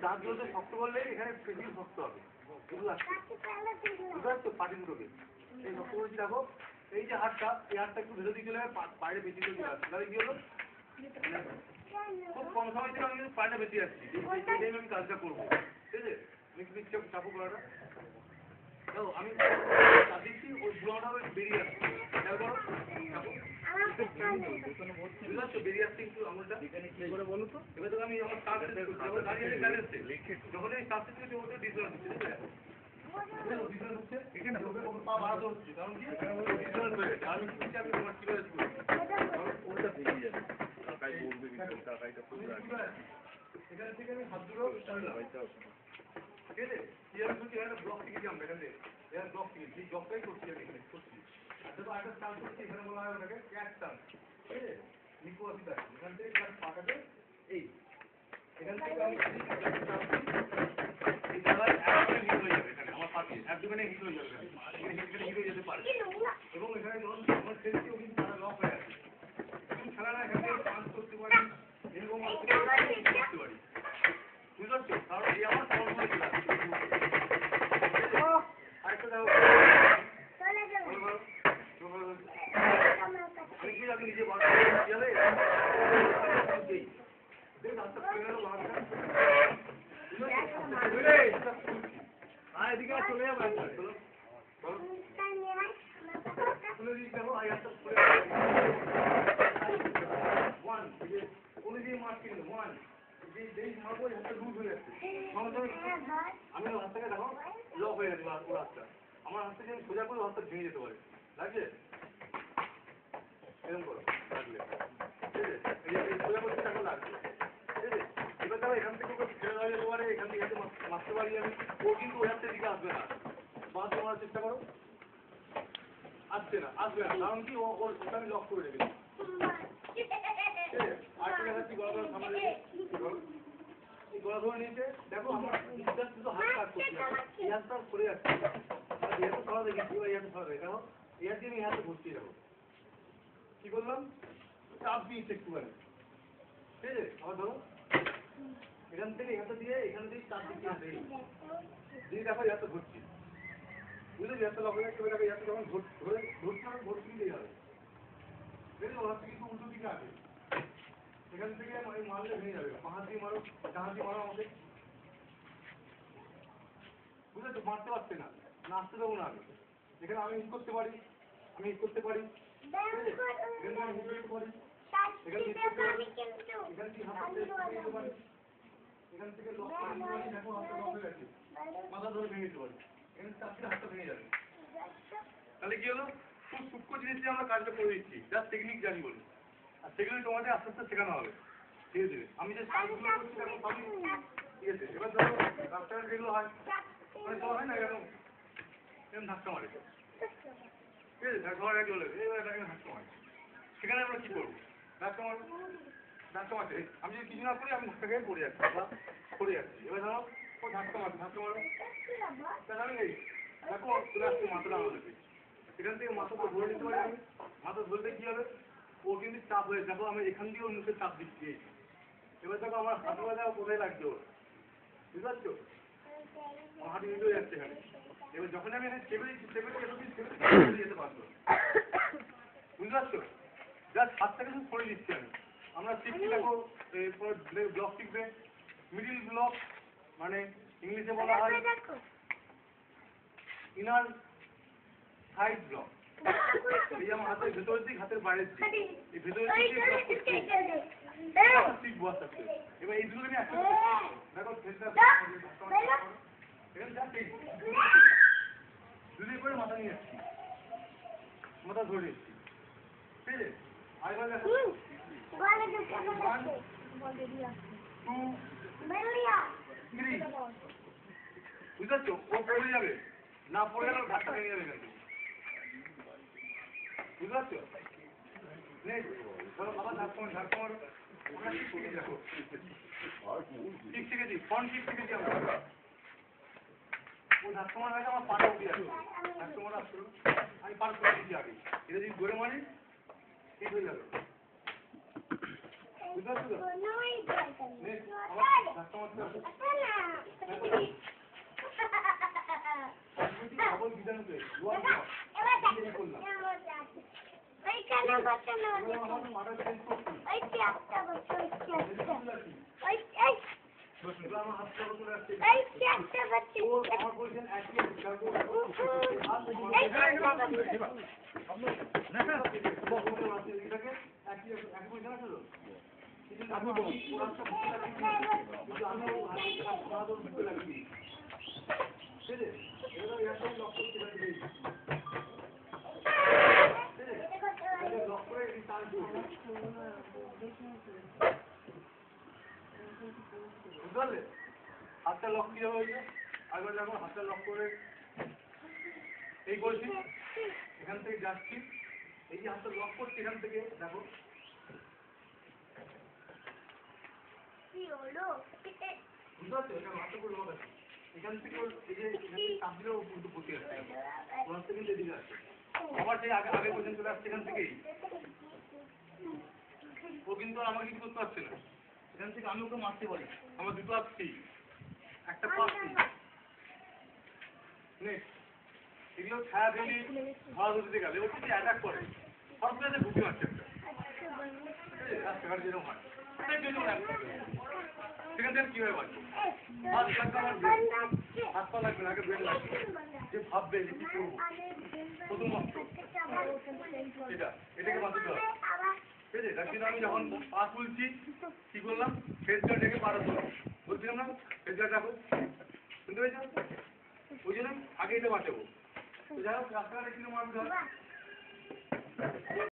দাঁতগুলো শক্ত করলে এখানে পেশি শক্ত হবে, বুঝতে পারছো? পাটি দুটোকে এই শক্ত করেছি। দেখো এই যে হাতটা, এই হাতটা একটু ভেতর দিকে চলে যাবে, বাইরে বেশি করে চলে আসছে। তাহলে কি হলো? খুব কম সময় ছিল, আমি কিন্তু পাটা বেশি যাচ্ছি। এইটাই আমি কাজটা করবো, ঠিক আছে? আমি চাপো করাটা দেখো, আমি চাপ দিচ্ছি, ওই বুড়াটা বেরিয়ে আসছে। খেয়াল করো, বুঝতে পারছো? বেরিয়ে আসছে কিন্তু আঙুলটা কি করে বলো তো? এবার তো আমি আমার শ্বাস যখন আমি শ্বাস দিচ্ছি ওটা ডিসঅ্যান্স হচ্ছে, ঠিক আছে? এখানে পা বাড়াতে হচ্ছে, কারণ কি ডিসঅ্যান্স হয়ে গেছে। আমি কি আমি তোমার কি করে ওটা বেরিয়ে যাবে, কাকাই বলবে, কাকাইটা পুরো এখান থেকে আমি হাত দুটো টানলাম, ঠিক আছে? কি আমি বলছি, এখানে ব্লক থেকে যাবো, এখানে এখানে ব্লক থেকে, সেই ব্লকটাই করছি আমি, এখানে করছি। আর দেখো একটা টান করছি, এখানে বলা হয় ওটাকে ক্যাট টান, ঠিক আছে? নিকোয়াসি টান। এখান থেকে ক্যাট পাটাতে এই এখান থেকে আমি এই জায়গায় একদম হিট হয়ে যাবে, এখানে আমার পাশে একদম হিট হয়ে যাবে, এখানে হিট হয়ে যেতে পারে। এবং এখানে যখন আমার খেলছি ও কিন্তু তারা লক হয়ে আছে, তুমি খেলা না এখান থেকে পাঞ্চ করতে পারি, এরকম করতে পারি, বুঝতে পারছো? কারণ এই আমার সর্বময় খেলা। আরেকটা দেখো, আমি নিজে বাড়ি যাবে এদিকে চলে যাবে, খুলে দিই। দেখো অনুযায়ী মাছ কিনলো ওয়ান, যেই মারবো হাতটা লুজ হয়ে যাচ্ছে, আমি হাতটাকে দেখো লক হয়ে গেছে ও হাতটা। আমার হাতটা যদি সোজা করে হাতটা ভেঙে যেতে পারে, লাগছে? এরকম করো, লাগলে, ঠিক আছে? সোজা করতে এখন লাগছে, ঠিক আছে? এবার দেখো এখান থেকে ওকে ছেড়ে দেওয়া যেতে পারে, এখান থেকে মারতে পারি আমি, ও কিন্তু ওই হাতের দিকে আসবে না। বাঁধ মারার চেষ্টা করো, আসবে না, আসবে না, কারণ কি ওর আমি লক করে রেখেছি। আরেকটা দেখাচ্ছি, গলা ধরে সামনে রেখে, এই গলা ধরে নিয়েছে, দেখো আমার শুধু হাত কাজ করছি, এই হাতটা সরে যাচ্ছে, এই হাতে সরা দেখেছি, এই হাতে সরা দেখে, দেখো এই হাত দিয়ে আমি এই হাতে ঘুরছি। দেখো কি করলাম, চাপ দিয়েছে একটুখানি, ঠিক আছে? আবার ধরো এখান থেকে এই হাতে দিয়ে এখান থেকে চাপ দিচ্ছি, দিয়ে দেখো এই হাতে ঘুরছি, বুঝলে? এই হাতে লক হয়ে যাচ্ছে, এই হাতে যখন ধরছি আমি ঘুরছি দিয়ে যাবে, বুঝলে? ওর হাতে কিন্তু উল্টো দিকে আছে, এখান থেকে মারলে ভেঙে যাবে। হাত দিয়ে মারো, হাত দিয়ে মারো আমাকে, বুঝলে তো? মারতে পারছে না, নাচতে দেবো না আমি। এখানে আমি হিট করতে পারি, আমি হিট করতে পারি, ঠিক আছে? এখানে আমি হিট করতে পারি, এখানে হিট করতে পারি, এখান থেকে হাত দিতে পারি, এখান থেকে লক করে দিতে পারি। দেখো হাতটা লক হয়ে গেছে, মাথা ধরে ভেঙে দিতে পারি, এখানে চাপলে হাতটা ভেঙে যাবে। তাহলে কি হলো? খুব সূক্ষ্ম জিনিস দিয়ে আমরা কাজটা করে দিচ্ছি, যার টেকনিক জানি বলি। আর সেগুলো তোমাদের আস্তে আস্তে শেখানো হবে, ধীরে ধীরে। আমি যে কাজগুলো করছি দেখো সবই, ঠিক আছে? এবার ধরো রাস্তাঘাট যেগুলো হয়, মানে সব হয় না এরকম এরকম ধাক্কা মারে, ঠিক আছে? সবার আগে চলে এবার ধাক্কা মারে, সেখানে আমরা কি করবো? ধাক্কা মারবো, ধাক্কা মারছে, আমি যদি কিছু না করি আমি ধাক্কা খেয়ে পড়ে যাচ্ছি বা পড়ে যাচ্ছি। এবার ধরো ও ধাক্কা মারছে, ধাক্কা মারো, তাহলে এই দেখো চলে আসছে মাথাটা আমাদেরকে, এখান থেকে মাথাটা ধরে নিতে পারি আমি। মাথা ধরলে কি হবে? ও কিন্তু চাপ হয়েছে, দেখো আমি এখান দিয়ে ওর মুখে চাপ দিচ্ছি। এবার দেখো আমার হাতে বাজা কোথায় লাগছে ওর, বুঝতে পারছো? আমার হাতে মিলে যাচ্ছে এখানে। এবার যখন আমি এখানে চেপে দিচ্ছি, যেতে পারতো, বুঝতে পারছো? জাস্ট হাতটাকে শুধু সরে দিচ্ছি আমি। আমরা শিখছি দেখো ব্লক শিখবে, মিডিল ব্লক মানে ইংলিশে বলা হয় ইনার সাইড ব্লক। এই আমার হাতের ভেতরের দিক, হাতের বাইরের দিক, এই ভেতরের দিকে ব্লক করতে শিখবো আস্তে আস্তে। এবার এই দুটো আমি একসাথে দেখো এখানে যা দুদিন করে মাথা নিয়ে যাচ্ছি, মাথা ধরে নিচ্ছি, ঠিক আছে? আরেকবার দেখো 1 2 3, বুঝতে পারছো? ও পড়ে যাবে, না পড়ে গেলে ধাক্কা ভেঙে যাবে এখান থেকে, বুঝতে পারছো? ধরো বাবা ধাক্কা মারো, আমরা ঠিক শিখেছি, দেখো ঠিক শিখেছি, ফ্রন্ট কিক শিখেছি আমরা। ও ধাক্কা মারার আগে আমার পাটা উঠে যাচ্ছে, ধাক্কা মারা আসলো, আমি পাটা তুলে দিচ্ছি আগে, এটা যদি ধরে মারি ঠিক হয়ে যাবে, বুঝতে পারছো তো? আমার ধাক্কা মারতে হবে, খবর বিজানো পেয়ে করলাম, আমার পাটা চেঞ্জ করছি, আমার হাতটা চলে আসছে, ও আমার বলছেন একই বুঝতে হাতটা লক কিভাবে হয়েছে একবার দেখো হাতটা লক করে এই করছি এখান থেকে যাচ্ছি এই যে হাতটা লক করছি এখান থেকে দেখো বুঝতে পারছো এটা হাতটা করে লক আছে এখান থেকে এই যে চাপ দিলেও কিন্তু পড়তে যাচ্ছে ওখান থেকে এদিকে আসছে আবার সেই আগে আগে পর্যন্ত চলে আসছে এখান থেকেই ও কিন্তু আর আমাকে কিছু করতে পারছে না এখান থেকে আমি ওকে মারতে পারি আমার দুটো আসছি একটা পাচ্ছি এগুলো ছায়া দিলি ধরা ধরতে গেলে ও যদি অ্যাটাক করে সব জায়গাতে ঢুকে মারছে একটা রাস্তাঘাট যেরকম হয় সেখান থেকে কীভাবে বাঁচবে হাত পা লাগবে না আগে ব্রেন লাগবে যে ভাববে যে কী করবো প্রথম অস্ত্র এটাকে বাঁচাতে হবে ঠিক আছে তার জন্য আমি যখন পা তুলছি কী করলাম ফেস গার্ড রেখে পাড়া তুললাম বলছিলাম না ফেস গার্ড রাখো শুনতে পেয়েছো ওই জন্য আগে এটা বাঁচাবো তো যাই হোক রাস্তাঘাটে কিরকম মারবে